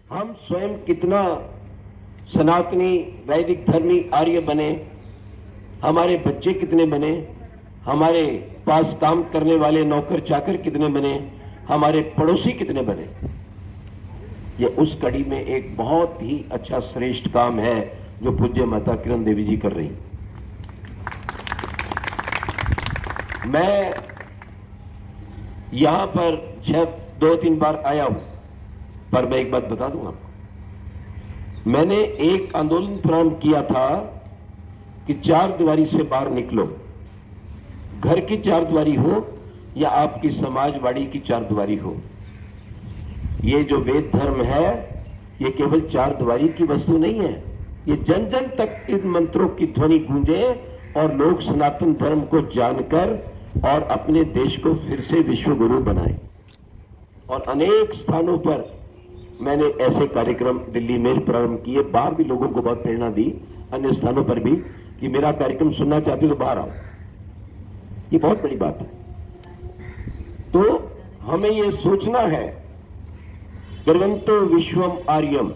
हम स्वयं कितना सनातनी वैदिक धर्मी आर्य बने, हमारे बच्चे कितने बने, हमारे पास काम करने वाले नौकर चाकर कितने बने, हमारे पड़ोसी कितने बने, ये उस कड़ी में एक बहुत ही अच्छा श्रेष्ठ काम है जो पूज्य माता किरण देवी जी कर रही। मैं यहां पर 2-3 बार आया हूं, पर मैं एक बात बता दूं आपको, मैंने एक आंदोलन प्रारंभ किया था कि चार दीवारी से बाहर निकलो, घर की चार दीवारी हो या आपकी समाजवाड़ी की चार दीवारी हो। ये जो वेद धर्म है ये केवल चार दीवारी की वस्तु नहीं है, ये जन जन तक इन मंत्रों की ध्वनि गूंजे और लोग सनातन धर्म को जानकर और अपने देश को फिर से विश्व गुरु बनाए। और अनेक स्थानों पर मैंने ऐसे कार्यक्रम दिल्ली में प्रारंभ किए, बाहर भी लोगों को बहुत प्रेरणा दी, अन्य स्थानों पर भी, कि मेरा कार्यक्रम सुनना चाहते हो तो बाहर आओ। ये बहुत बड़ी बात है। तो हमें ये सोचना है, गर्वंतो विश्वम आर्यम,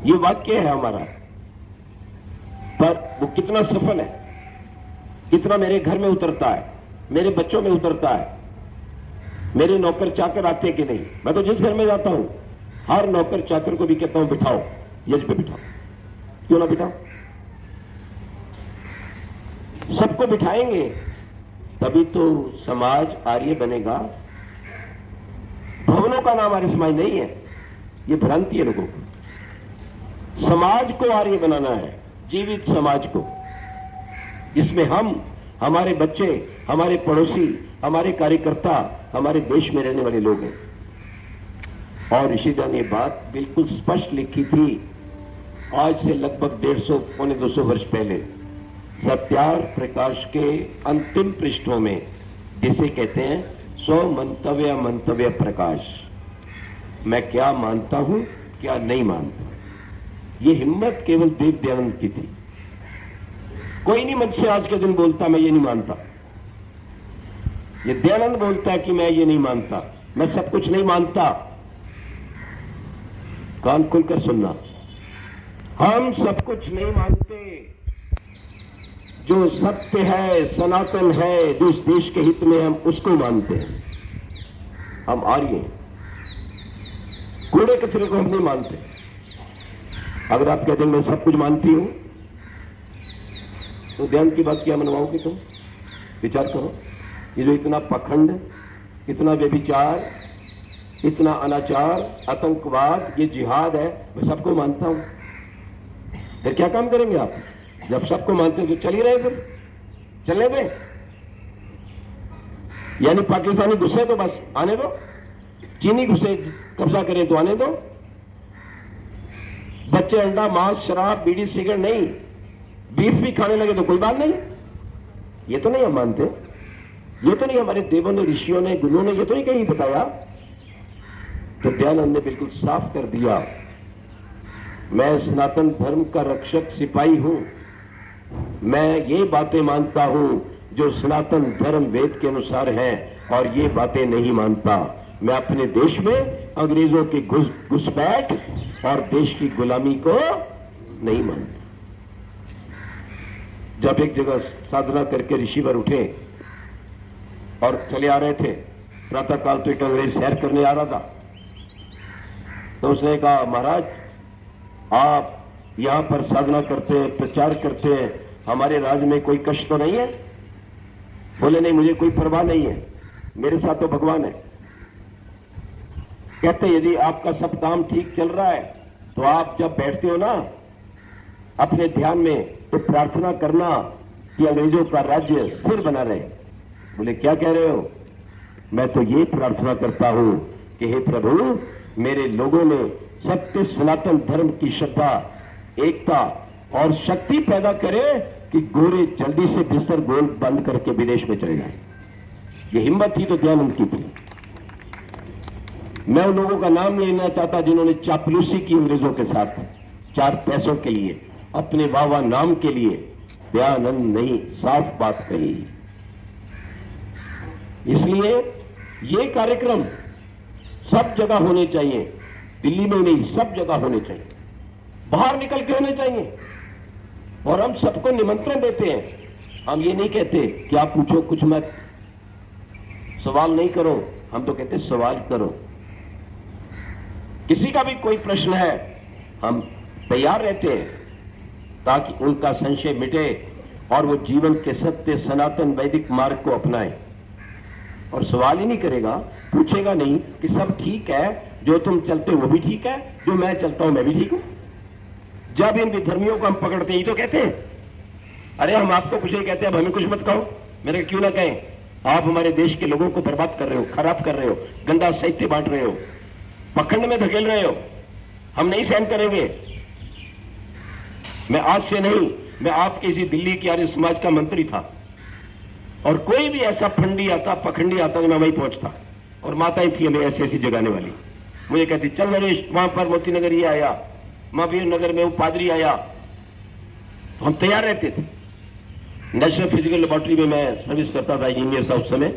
ये वाक्य है हमारा, पर वो कितना सफल है, कितना मेरे घर में उतरता है, मेरे बच्चों में उतरता है, मेरे नौकर चाकर आते कि नहीं। मैं तो जिस घर में जाता हूं हर नौकर चाकर को भी कहता हूं बिठाओ, यज पे बिठाओ, क्यों ना बिठाओ, सबको बिठाएंगे तभी तो समाज आर्य बनेगा। भवनों का नाम आर्य समाज नहीं है, ये भ्रांति है लोगों को। समाज को आर्य बनाना है, जीवित समाज को, जिसमें हम, हमारे बच्चे, हमारे पड़ोसी, हमारे कार्यकर्ता, हमारे देश में रहने वाले लोग हैं। और ऋषिदा ने बात बिल्कुल स्पष्ट लिखी थी आज से लगभग 150-200 वर्ष पहले, सत्यार्थ प्रकाश के अंतिम पृष्ठों में, जिसे कहते हैं स्व मंतव्य मंतव्य प्रकाश, मैं क्या मानता हूं क्या नहीं मानता। ये हिम्मत केवल देव दयानंद की थी। कोई नहीं मुझसे आज के दिन बोलता मैं ये नहीं मानता, ये दयानंद बोलता है कि मैं ये नहीं मानता, मैं सब कुछ नहीं मानता। कान खुलकर सुनना, हम सब कुछ नहीं मानते, जो सत्य है, सनातन है, जो इस देश के हित में, हम उसको मानते हैं। हम आर्य हैं, कूड़े कचरे को हम नहीं मानते। अगर आप कहते हैं मैं सब कुछ मानती हूं तो ध्यान की बात क्या मनवाओगे तुम? विचार करो। ये जो इतना पखंड, इतना व्यभिचार, इतना अनाचार, आतंकवाद, ये जिहाद है, मैं सबको मानता हूं, फिर क्या काम करेंगे आप? जब सबको मानते हैं तो चल ही रहे, फिर चलने दें। यानी पाकिस्तानी घुसे तो बस आने दो, चीनी घुसे कब्जा करें तो आने दो, बच्चे अंडा, मांस, शराब, बीड़ी, सिगरेट नहीं, बीफ भी खाने लगे तो कोई बात नहीं। ये तो नहीं हम मानते, ये तो नहीं हमारे देवों ने, ऋषियों ने, गुरुओं ने ये तो नहीं कहीं बताया। तो दयानंद ने बिल्कुल साफ कर दिया, मैं सनातन धर्म का रक्षक सिपाही हूं, मैं ये बातें मानता हूं जो सनातन धर्म वेद के अनुसार है, और ये बातें नहीं मानता। मैं अपने देश में अंग्रेजों की घुसपैठ और देश की गुलामी को नहीं मानता। जब एक जगह साधना करके ऋषिवर उठे और चले आ रहे थे, प्रातः काल तो एक अंग्रेज सैर करने आ रहा था, तो उसने कहा महाराज आप यहां पर साधना करते हैं, प्रचार करते हैं, हमारे राज्य में कोई कष्ट तो नहीं है? बोले नहीं, मुझे कोई परवाह नहीं है, मेरे साथ तो भगवान है। कहते यदि आपका सब काम ठीक चल रहा है तो आप जब बैठते हो ना अपने ध्यान में, तो प्रार्थना करना कि अंग्रेजों का राज्य स्थिर बना रहे। बोले क्या कह रहे हो? मैं तो ये प्रार्थना करता हूं कि हे प्रभु, मेरे लोगों में सत्य सनातन धर्म की श्रद्धा, एकता और शक्ति पैदा करे कि गोरे जल्दी से बिस्तर गोल बंद करके विदेश में चले जाए। ये हिम्मत थी तो दयानंद की थी। मैं उन लोगों का नाम नहीं लेना चाहता जिन्होंने चापलूसी की अंग्रेजों के साथ, चार पैसों के लिए, अपने वावा नाम के लिए। दयानंद नहीं, साफ बात कही। इसलिए ये कार्यक्रम सब जगह होने चाहिए, दिल्ली में नहीं, सब जगह होने चाहिए, बाहर निकल के होने चाहिए। और हम सबको निमंत्रण देते हैं। हम ये नहीं कहते कि आप पूछो कुछ मत, सवाल नहीं करो, हम तो कहते सवाल करो। किसी का भी कोई प्रश्न है, हम तैयार रहते हैं ताकि उनका संशय मिटे और वो जीवन के सत्य सनातन वैदिक मार्ग को अपनाए। और सवाल ही नहीं करेगा, पूछेगा नहीं कि सब ठीक है, जो तुम चलते हो वो भी ठीक है, जो मैं चलता हूं मैं भी ठीक हूं। जब इन विधर्मियों को हम पकड़ते ही तो कहते हैं, अरे हम आपको कुछ नहीं कहते, अब हमें कुछ मत कहो। मेरे क्यों ना कहें, आप हमारे देश के लोगों को बर्बाद कर रहे हो, खराब कर रहे हो, गंदा साहित्य बांट रहे हो, पखंड में धकेल रहे हो, हम नहीं सहन करेंगे। मैं आज से नहीं, मैं आपके इसी दिल्ली के आर्य समाज का मंत्री था, और कोई भी ऐसा फंडी आता, पखंडी आता तो मैं वहीं पहुंचता। और माताएं थी हमें ऐसी ऐसी जगाने वाली, मुझे कहती चल नरेश, वहां पर मोती नगर ये आया, महावीर नगर में वो पादरी आया, तो हम तैयार रहते थे। नेशनल फिजिकल लेबोरेटरी में मैं सर्विस करता था, इंजीनियर था उस समय,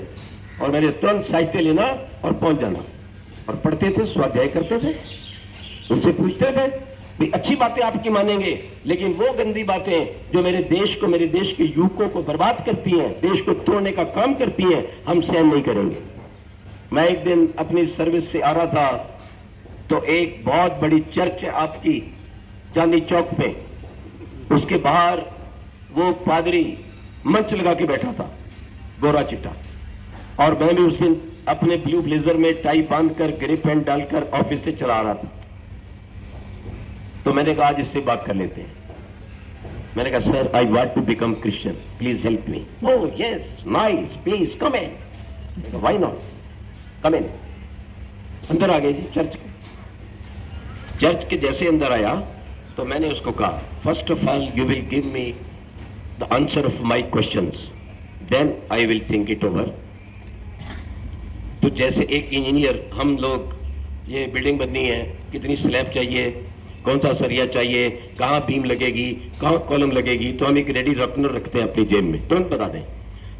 और मैंने तुरंत साहित्य लेना और पहुंच जाना, और पढ़ते थे, स्वाध्याय करते थे, उनसे पूछते थे भी अच्छी बातें आपकी मानेंगे, लेकिन वो गंदी बातें जो मेरे देश को, मेरे देश के युवकों को बर्बाद करती हैं, देश को तोड़ने का काम करती हैं, हम सहन नहीं करेंगे। मैं एक दिन अपनी सर्विस से आ रहा था, तो एक बहुत बड़ी चर्च है आपकी चांदनी चौक पे, उसके बाहर वो पादरी मंच लगा के बैठा था, गोरा चिट्टा, और मैं भी उस दिन अपने ब्लू ब्लेजर में टाई बांधकर, ग्रे पैंट डालकर ऑफिस से चला रहा था। तो मैंने कहा आज इससे बात कर लेते हैं। मैंने कहा sir, I want to become Christian, please help me. Oh yes, nice, please come in. Why not, come in. अंदर आ गए जी चर्च के। चर्च के जैसे अंदर आया तो मैंने उसको कहा, first of all you will give me the answer of my questions, then I will think it over. तो जैसे एक इंजीनियर, हम लोग ये बिल्डिंग बननी है, कितनी स्लैब चाहिए, कौन सा सरिया चाहिए, कहां बीम लगेगी, कहां कॉलम लगेगी, तो हम एक रेडी रखनर रखते हैं अपनी जेब में, तुरंत बता दें।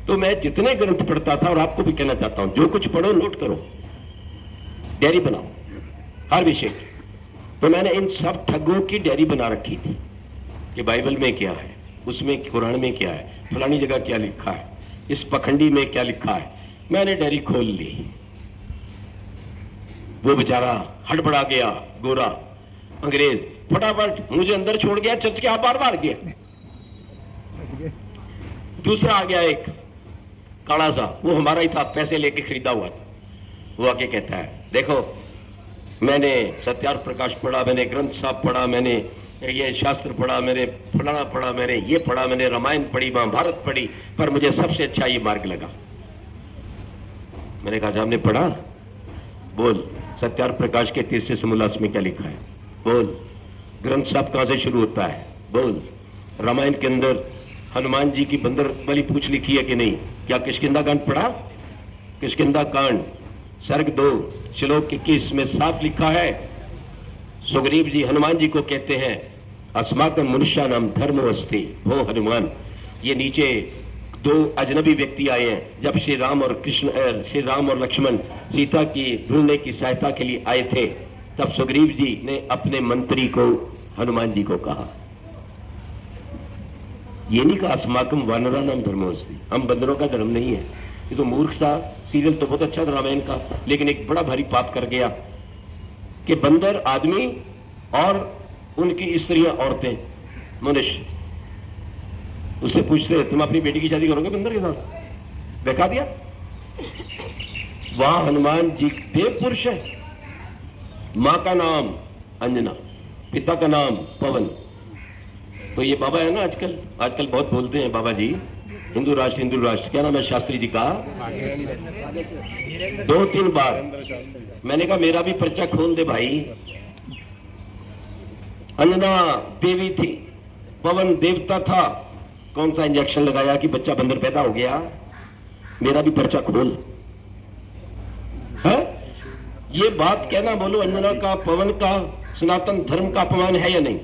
तो मैं जितने ग्रंथ पढ़ता था, और आपको भी कहना चाहता हूं, जो कुछ पढ़ो नोट करो, डायरी बनाओ हर विषय की। तो मैंने इन सब ठगों की डायरी बना रखी थी कि बाइबल में क्या है, उसमें कुरान में क्या है, फलानी जगह क्या लिखा है, इस पखंडी में क्या लिखा है। मैंने डायरी खोल ली, वो बेचारा हड़बड़ा गया, गोरा अंग्रेज, फटाफट मुझे अंदर छोड़ गया, चर्च के आप बार बार गया। दूसरा आ गया एक काला सा, वो हमारा ही था, पैसे लेके खरीदा हुआ था। वो आके कहता है, देखो मैंने सत्यार्थ प्रकाश पढ़ा, मैंने ग्रंथ साहब पढ़ा, मैंने ये शास्त्र पढ़ा, मैंने फलाना पढ़ा, मैंने ये पढ़ा, मैंने रामायण पढ़ी, महाभारत पढ़ी, पर मुझे सबसे अच्छा ये मार्ग लगा। मैंने कहा आपने पढ़ा? बोल, सत्यार्थ प्रकाश के तीसरे समोल्लास में क्या लिखा है? बोल, ग्रंथ साहब कहां से शुरू होता है? बोल, रामायण के अंदर हनुमान जी की बंदर वाली पूंछ लिखी है कि नहीं? क्या किष्किंधा कांड पढ़ा? किष्किंधा कांड सर्ग 2 श्लोक 21 में साफ लिखा है, सुग्रीव जी हनुमान जी को कहते हैं, अस्माकं मनुष्याणां धर्मो अस्ति। वो हनुमान, ये नीचे 2 अजनबी व्यक्ति आए हैं। जब श्री राम और लक्ष्मण सीता की ढूंढने की सहायता के लिए आए थे, तब सुग्रीव जी ने अपने मंत्री को, हनुमान जी को कहा, ये नहीं कहा अस्माकं वानराणां धर्मो अस्ति, हम बंदरों का धर्म नहीं है। ये तो मूर्ख था। सीरियल तो बहुत अच्छा था रामायण का, लेकिन एक बड़ा भारी पाप कर गया कि बंदर आदमी और उनकी स्त्रियां औरतें मनुष्य। उससे पूछते तुम अपनी बेटी की शादी करोगे बंदर के साथ? देखा दिया। वहां हनुमान जी देव पुरुष है, मां का नाम अंजना, पिता का नाम पवन। तो ये बाबा है ना, आजकल बहुत बोलते हैं बाबा जी, हिंदू राष्ट्र, क्या नाम है शास्त्री जी का? 2-3 बार मैंने कहा मेरा भी पर्चा खोल दे भाई। अंजना देवी थी, पवन देवता था। कौन सा इंजेक्शन लगाया कि बच्चा बंदर पैदा हो गया? मेरा भी पर्चा खोल है। ये बात कहना, बोलो, अंजना का, पवन का, सनातन धर्म का अपमान है या नहीं?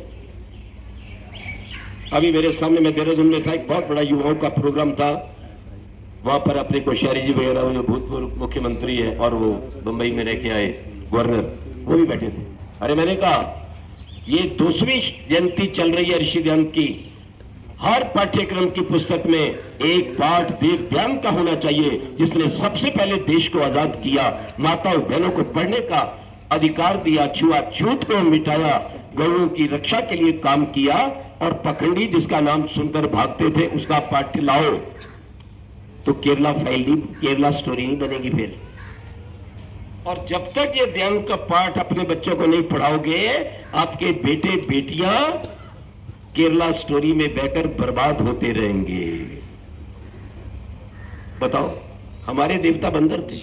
अभी मेरे सामने, मैं देहरादून में था, एक बहुत बड़ा युवाओं का प्रोग्राम था, वहां पर अपने कोश्यारी जी वगैरह, वो जो भूतपूर्व मुख्यमंत्री है और वो बंबई में रह के आए, गवर्नर, वो भी बैठे थे। अरे मैंने कहा ये 200वीं जयंती चल रही है ऋषि ध्यान की, हर पाठ्यक्रम की पुस्तक में एक पाठ देव ध्यान का होना चाहिए, जिसने सबसे पहले देश को आजाद किया, माताओं बहनों को पढ़ने का अधिकार दिया, छुआछूत को मिटाया, गौओं की रक्षा के लिए काम किया, और पखंडी जिसका नाम सुनकर भागते थे उसका पाठ लाओ, तो केरला फाइल नहीं, केरला स्टोरी नहीं बनेगी फिर। और जब तक ये ध्यान का पाठ अपने बच्चों को नहीं पढ़ाओगे, आपके बेटे बेटियां केरला स्टोरी में बहकर बर्बाद होते रहेंगे। बताओ, हमारे देवता बंदर थे,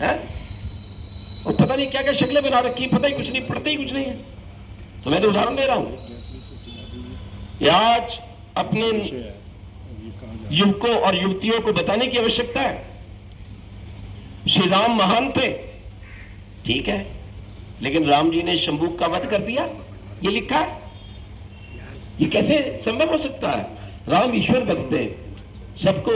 हैं? और पता नहीं क्या क्या शक्लें बना रखी, पता ही कुछ नहीं, पढ़ते ही कुछ नहीं है। तो मैं तो उदाहरण दे रहा हूं कि आज अपने युवकों और युवतियों को बताने की आवश्यकता है। श्री राम महान थे, ठीक है, लेकिन राम जी ने शंभू का वध कर दिया, ये लिखा है। ये कैसे संभव हो सकता है? राम ईश्वर भक्त थे, सबको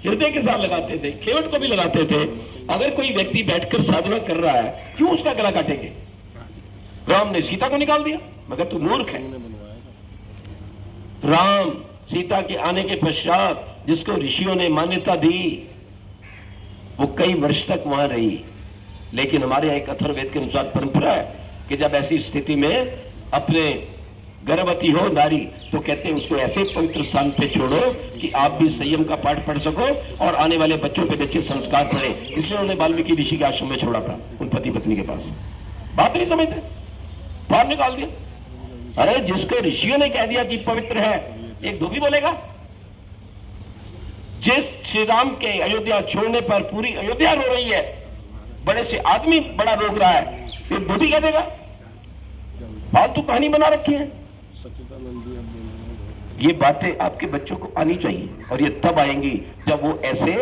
हृदय के साथ लगाते थे, खेवट को भी लगाते थे। अगर कोई व्यक्ति बैठकर साधना कर रहा है, क्यों उसका गला काटेंगे? राम ने सीता को निकाल दिया, मगर तू मूर्ख है। राम सीता के आने के पश्चात जिसको ऋषियों ने मान्यता दी, वो कई वर्ष तक वहां रही। लेकिन हमारे यहां एक अथर्ववेद के अनुसार परंपरा है कि जब ऐसी स्थिति में अपने गर्भवती हो नारी, तो कहते हैं उसको ऐसे पवित्र स्थान पे छोड़ो कि आप भी संयम का पाठ पढ़ सको और आने वाले बच्चों पे अच्छे संस्कार पड़े। इसलिए उन्होंने वाल्मीकि ऋषि के आश्रम में छोड़ा था, उन पति पत्नी के पास। बात नहीं समझते, बाहर निकाल दिया। अरे जिसको ऋषियों ने कह दिया कि पवित्र है, एक धोबी बोलेगा? जिस श्री राम के अयोध्या छोड़ने पर पूरी अयोध्या रो रही है, बड़े से आदमी बड़ा रोक रहा है, फिर धोबी कह देगा? फालतू कहानी बना रखी है। ये बातें आपके बच्चों को आनी चाहिए, और ये तब आएंगी जब वो ऐसे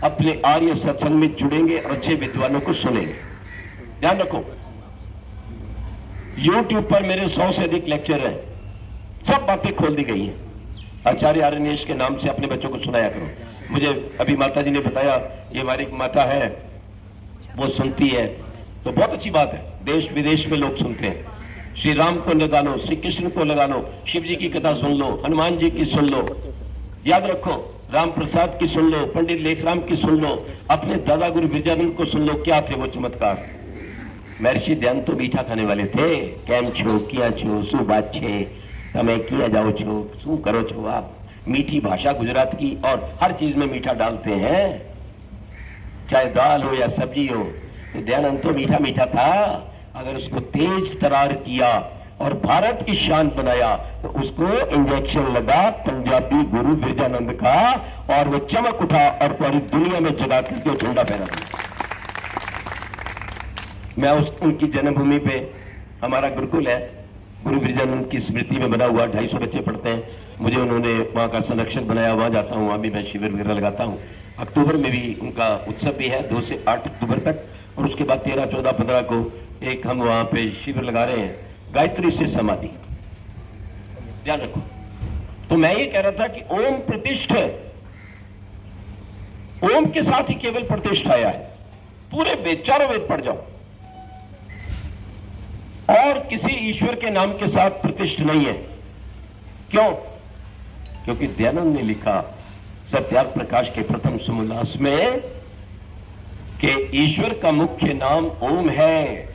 अपने आर्य सत्संग में जुड़ेंगे और अच्छे विद्वानों को सुनेंगे। ध्यान रखो, YouTube पर मेरे 100 से अधिक लेक्चर हैं, सब बातें खोल दी गई हैं। आचार्य आरण्येश के नाम से अपने बच्चों को सुनाया करो। मुझे अभी माता जी ने बताया, ये हमारी माता है, वो सुनती है, तो बहुत अच्छी बात है। देश विदेश में लोग सुनते हैं। श्री राम को लगा लो, श्री कृष्ण को लगा लो, शिव जी की कथा सुन लो, हनुमान जी की सुन लो, याद रखो राम प्रसाद की सुन लो, पंडित लेखराम की सुन लो, अपने दादा गुरु विरजानंद को सुन लो। क्या थे वो चमत्कार? महर्षि ध्यान तो मीठा खाने वाले थे। केम छो, किया छो, शू बात छे, તમે किया जाओ छो, शू करो छो आप। मीठी भाषा गुजरात की, और हर चीज में मीठा डालते हैं, चाहे दाल हो या सब्जी हो। तो दयानंद तो मीठा मीठा था। अगर उसको तेज तरार किया और भारत की शान बनाया, तो उसको इंजेक्शन लगा पंजाबी गुरु विरजानंद का, और वो चमक उठा और पूरी दुनिया में जगा करके झंडा फहरा दिया। मैं उनकी जन्मभूमि पे, हमारा गुरुकुल है, गुरु विरजानंद की स्मृति में बना हुआ, 250 बच्चे पढ़ते हैं। मुझे उन्होंने वहाँ का संरक्षक बनाया, वहाँ जाता हूँ, वहाँ भी मैं शिविर वगैरह लगाता हूँ। अक्टूबर में भी उनका उत्सव भी है, 2 से 8 अक्टूबर तक, और उसके बाद 13, 14, 15 को एक हम वहाँ पे शिविर लगा रहे हैं, गायत्री से समाधि। ध्यान रखो। तो मैं ये कह रहा था कि ओम प्रतिष्ठ, ओम के साथ ही केवल प्रतिष्ठ आया है। पूरे वेद, चारों वेद पढ़ जाओ, और किसी ईश्वर के नाम के साथ प्रतिष्ठ नहीं है। क्यों? क्योंकि दयानंद ने लिखा सत्यार्थ प्रकाश के प्रथम समोल्लास में कि ईश्वर का मुख्य नाम ओम है।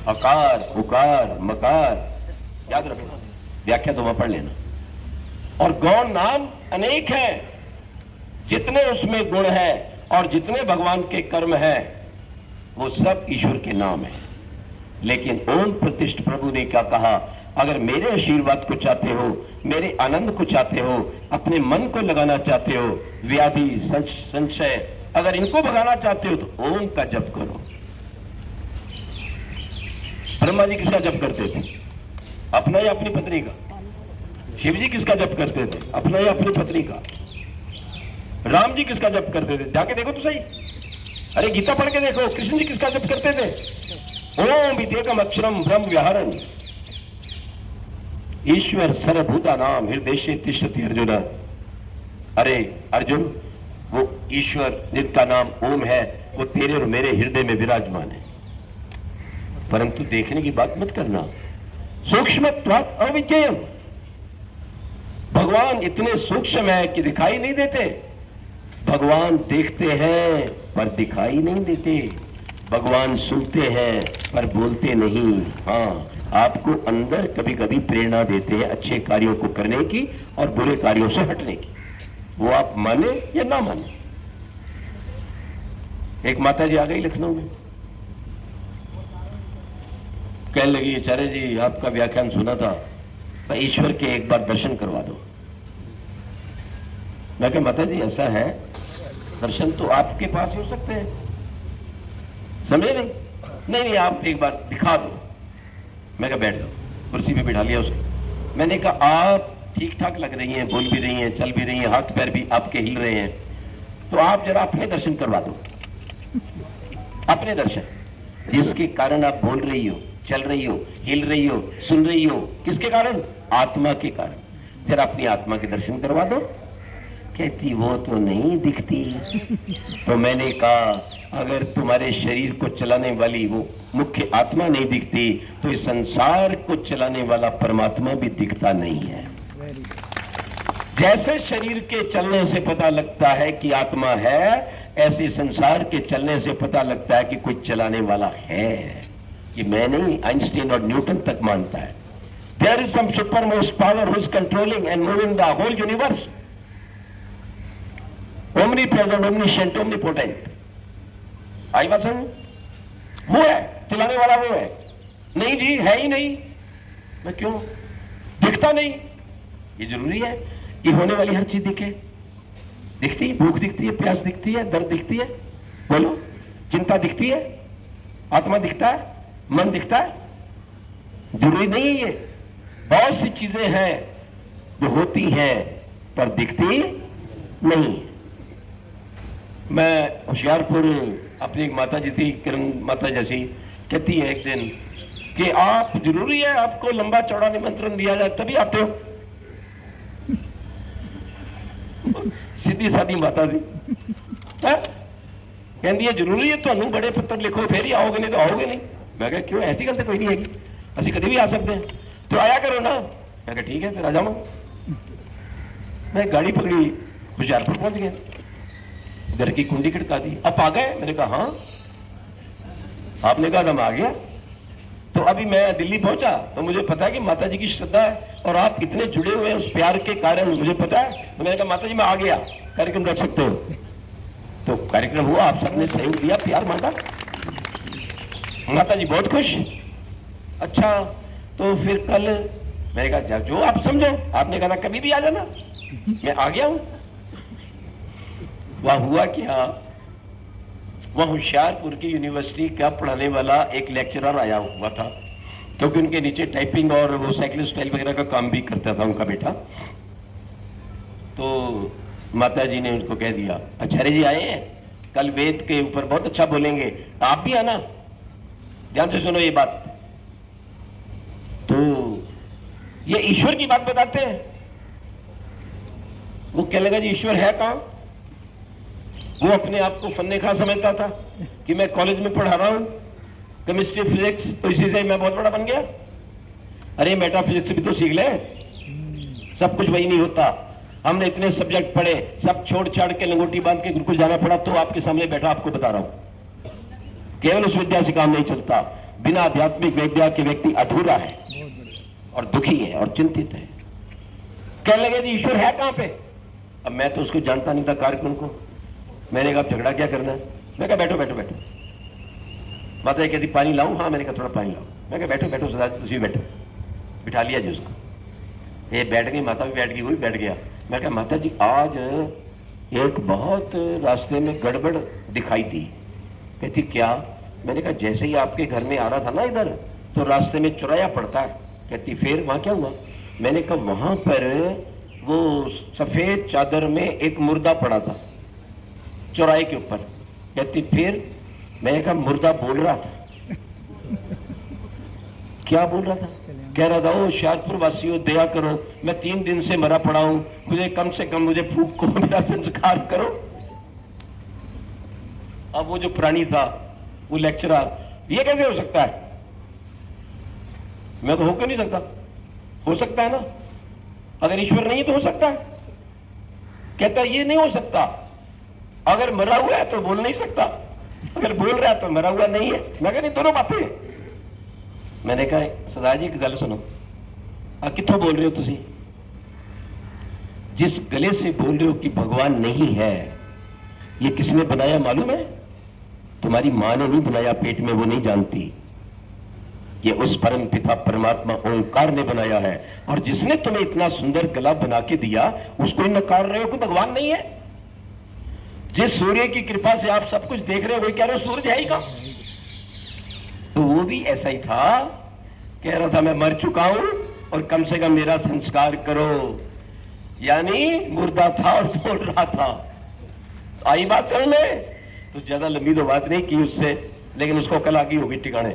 अकार, उकार, मकार, याद रखना, व्याख्या तो वहां पढ़ लेना। और गौण नाम अनेक है, जितने उसमें गुण है और जितने भगवान के कर्म है, वो सब ईश्वर के नाम है। लेकिन ओम प्रतिष्ठ प्रभु ने क्या कहा? अगर मेरे आशीर्वाद को चाहते हो, मेरे आनंद को चाहते हो, अपने मन को लगाना चाहते हो, व्याधि संशय अगर इनको भगाना चाहते हो, तो ओम का जप करो। ब्रह्मा जी किसका जप करते थे? अपना या अपनी पत्नी का? शिव जी किसका जप करते थे? अपना या अपनी पत्नी का? राम जी किसका जप करते थे? जाके देखो तो सही। अरे गीता पढ़ के देखो, कृष्ण जी किसका जप करते थे? ओम विद्येकम अक्षरम ब्रह्म व्याहरन ईश्वर सर्वभूता नाम हृदय तिष्ठति अर्जुन। अरे अर्जुन, वो ईश्वर जिसका नाम ओम है वो तेरे और मेरे हृदय में विराजमान है, परंतु देखने की बात मत करना। सूक्ष्मत्वात् अविज्ञेयम्, भगवान इतने सूक्ष्म है कि दिखाई नहीं देते। भगवान देखते हैं पर दिखाई नहीं देते। भगवान सुनते हैं पर बोलते नहीं। हाँ, आपको अंदर कभी कभी प्रेरणा देते हैं अच्छे कार्यों को करने की और बुरे कार्यों से हटने की, वो आप माने या ना माने। एक माता जी आ गई लखनऊ में, कहने लगी आचार्य जी आपका व्याख्यान सुना था, तो ईश्वर के एक बार दर्शन करवा दो। मैं कहा माता जी ऐसा है, दर्शन तो आपके पास ही हो सकते हैं, समझे नहीं? नहीं आप एक बार दिखा दो। मैं कहा बैठ जाओ, कुर्सी पे बिठा लिया उसको। मैंने कहा आप ठीक ठाक लग रही हैं, बोल भी रही हैं, चल भी रही हैं, हाथ पैर भी आपके हिल रहे हैं, तो आप जरा अपने दर्शन करवा दो। अपने दर्शन, जिसके कारण आप बोल रही हो, चल रही हो, हिल रही हो, सुन रही हो, किसके कारण? आत्मा के कारण। जरा अपनी आत्मा के दर्शन करवा दो। कहती वो तो नहीं दिखती। तो मैंने कहा अगर तुम्हारे शरीर को चलाने वाली वो मुख्य आत्मा नहीं दिखती तो इस संसार को चलाने वाला परमात्मा भी दिखता नहीं है। जैसे शरीर के चलने से पता लगता है कि आत्मा है, ऐसे संसार के चलने से पता लगता है कि कोई चलाने वाला है। ये मैं नहीं, आइंस्टीन और न्यूटन तक मानता है। There is some supermost power who is controlling and moving the whole universe, omnipresent, omniscient, omnipotent. आई बात समझ? वो है चलाने वाला, वो है। नहीं जी है ही नहीं। मैं क्यों? दिखता नहीं। ये जरूरी है कि होने वाली हर चीज दिखे। दिखती है, भूख दिखती है, प्यास दिखती है, दर्द दिखती है, बोलो, चिंता दिखती है, आत्मा दिखता है, मन दिखता है। जरूरी नहीं है ये। बहुत सी चीजें हैं जो होती हैं पर दिखती नहीं। मैं होशियारपुर अपनी एक माता जी थी, किरण माता जैसी, कहती है एक दिन कि आप जरूरी है आपको लंबा चौड़ा निमंत्रण दिया जाए तभी आते हो। सीधी सादी माता जी कहती है जरूरी है ਤੁਹਾਨੂੰ बड़े पत्र लिखो फिर ही आओगे, नहीं तो आओगे नहीं। मैं कहा क्यों? ऐसी गल तो कोई नहीं हैगी, असं कभी भी आ सकते हैं, तो आया करो ना। मैं कहा ठीक है फिर आ जाऊँ। मैं गाड़ी पकड़ी, होशियारपुर पहुंच गया, घर की कुंडी खड़का दी। आप आ गए? मैंने कहा हाँ। आपने कहा हम आ गया। तो अभी मैं दिल्ली पहुंचा तो मुझे पता है कि माता जी की श्रद्धा है और आप इतने जुड़े हुए हैं उस प्यार के कारण, मुझे पता है। तो मैंने कहा माता जी मैं आ गया, कार्यक्रम रख सकते हो। तो कार्यक्रम हुआ, आप सबने सहयोग दिया, प्यार मांगा, माता जी बहुत खुश। अच्छा तो फिर कल मैंने कहा जो आप समझो। आपने कहा कभी भी आ जाना। मैं आ गया हूं। वहां हुआ क्या, वहां होशियारपुर की यूनिवर्सिटी का पढ़ाने वाला एक लेक्चरर आया हुआ था, क्योंकि उनके नीचे टाइपिंग और वो साइकिल स्टाइल वगैरह का काम भी करता था उनका बेटा। तो माता जी ने उनको कह दिया आचार्य जी आए हैं, कल वेद के ऊपर बहुत अच्छा बोलेंगे, आप भी आना। ध्यान से सुनो ये बात। तो ये ईश्वर की बात बताते हैं। वो कह लगा जी ईश्वर है कहां? वो अपने आप को फन्ने खा समझता था कि मैं कॉलेज में पढ़ा रहा हूं केमिस्ट्री फिजिक्स, तो इसी से मैं बहुत बड़ा बन गया। अरे मेटाफिजिक्स भी तो सीख ले, सब कुछ वही नहीं होता। हमने इतने सब्जेक्ट पढ़े, सब छोड़ छाड़ के लंगोटी बांध के गुरुकुल जाना पड़ा, तो आपके सामने बैठा आपको बता रहा हूं। केवल उस विद्या से काम नहीं चलता। बिना आध्यात्मिक विद्या के व्यक्ति अधूरा है और दुखी है और चिंतित है। कहने लगे जी ईश्वर है कहां पे? अब मैं तो उसको जानता नहीं था कार्यक्रम को। मैंने कहा झगड़ा क्या करना है? मैं कहा बैठो बैठो बैठो। माता जी कहती पानी लाऊं? हाँ। मैंने कहा थोड़ा पानी लाओ। मैं कहा बैठो बैठो सदा उसी बैठो। बिठा लिया जी उसको। ये बैठ गई, माता भी बैठ गई, वो भी बैठ गया। मैं कहा माता जी आज एक बहुत रास्ते में गड़बड़ दिखाई दी। कहती क्या? मैंने कहा जैसे ही आपके घर में आ रहा था ना इधर, तो रास्ते में चौराया पड़ता है। कहती फिर वहां क्या हुआ? मैंने कहा वहां पर वो सफेद चादर में एक मुर्दा पड़ा था चौराहे के ऊपर। कहती फिर? मैंने कहा मुर्दा बोल रहा था। क्या बोल रहा था? कह रहा था ओ होशियारपुर वासियों दया करो, मैं 3 दिन से मरा पड़ा हूं, मुझे कम से कम मुझे फूक को मेरा संस्कार करो। अब वो जो प्राणी था, वो लेक्चरर, ये कैसे हो सकता है? मैं तो हो क्यों नहीं सकता? हो सकता है ना, अगर ईश्वर नहीं है तो हो सकता है। कहता ये नहीं हो सकता, अगर मरा हुआ है तो बोल नहीं सकता, अगर बोल रहा है तो मरा हुआ नहीं है। मैं कहा नहीं, दोनों बातें। मैंने कहा सरदार जी एक गल सुनो, आ कित्थों बोल रहे हो तुसी? जिस गले से बोल रहे हो कि भगवान नहीं है, ये किसने बनाया मालूम है? तुम्हारी मां ने नहीं बनाया, पेट में वो नहीं जानती। ये उस परम पिता परमात्मा ओंकार ने बनाया है, और जिसने तुम्हें इतना सुंदर गला बना के दिया, उसको ही नकार रहे हो कि भगवान नहीं है। जिस सूर्य की कृपा से आप सब कुछ देख रहे हो, वही कह रहे हो सूरज है ही कहां? तो वो भी ऐसा ही था, कह रहा था मैं मर चुका हूं और कम से कम मेरा संस्कार करो। यानी मुर्दा था और बोल रहा था। आई बात समझ में? तो ज्यादा लंबी तो बात नहीं की उससे, लेकिन उसको कल आगे होगी ठिकाने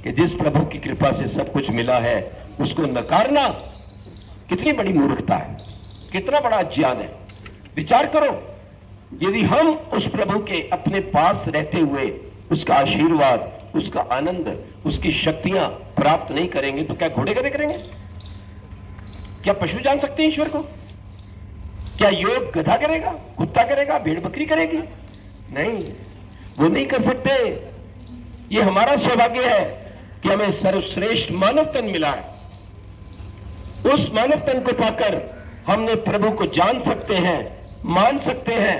कि जिस प्रभु की कृपा से सब कुछ मिला है, उसको नकारना कितनी बड़ी मूर्खता है, कितना बड़ा ज्ञान है। विचार करो, यदि हम उस प्रभु के अपने पास रहते हुए उसका आशीर्वाद, उसका आनंद, उसकी शक्तियां प्राप्त नहीं करेंगे तो क्या घोड़े गधे करेंगे? क्या पशु जान सकते हैं ईश्वर को? क्या योग गधा करेगा, कुत्ता करेगा, भेड़ बकरी करेगी? नहीं, वो नहीं कर सकते। ये हमारा सौभाग्य है कि हमें सर्वश्रेष्ठ मानव तन मिला है। उस मानव तन को पाकर हमने प्रभु को जान सकते हैं, मान सकते हैं,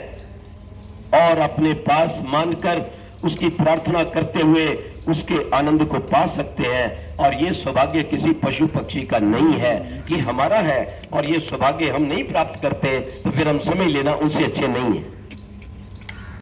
और अपने पास मानकर उसकी प्रार्थना करते हुए उसके आनंद को पा सकते हैं। और ये सौभाग्य किसी पशु पक्षी का नहीं है, ये हमारा है। और ये सौभाग्य हम नहीं प्राप्त करते तो फिर हम समझ लेना उनसे अच्छे नहीं है।